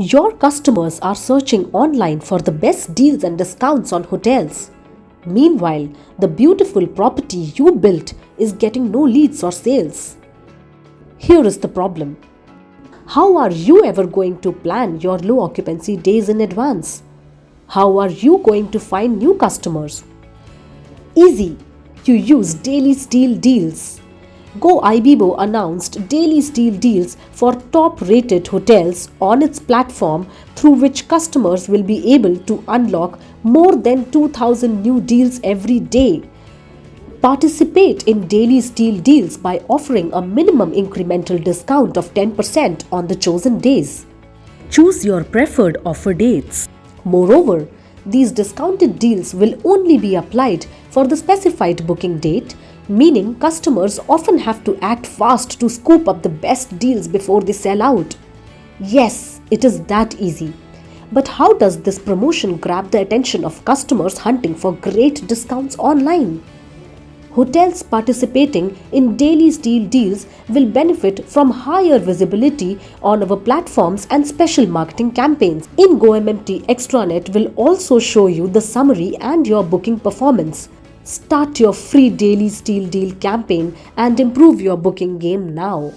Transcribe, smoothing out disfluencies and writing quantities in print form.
Your customers are searching online for the best deals and discounts on hotels. Meanwhile, the beautiful property you built is getting no leads or sales. Here is the problem. How are you ever going to plan your low occupancy days in advance? How are you going to find new customers? Easy. You use daily steal deals. Go-mmt announced daily steal deals for top-rated hotels on its platform, through which customers will be able to unlock more than 2,000 new deals every day. Participate in daily steal deals by offering a minimum incremental discount of 10% on the chosen days. Choose your preferred offer dates. Moreover, these discounted deals will only be applied for the specified booking date, meaning customers often have to act fast to scoop up the best deals before they sell out. Yes, it is that easy. But how does this promotion grab the attention of customers hunting for great discounts online? Hotels participating in daily steal deals will benefit from higher visibility on our platforms and special marketing campaigns. In Go-mmt extranet will also show you the summary and your booking performance. Start your free daily steal deal campaign and improve your booking game now.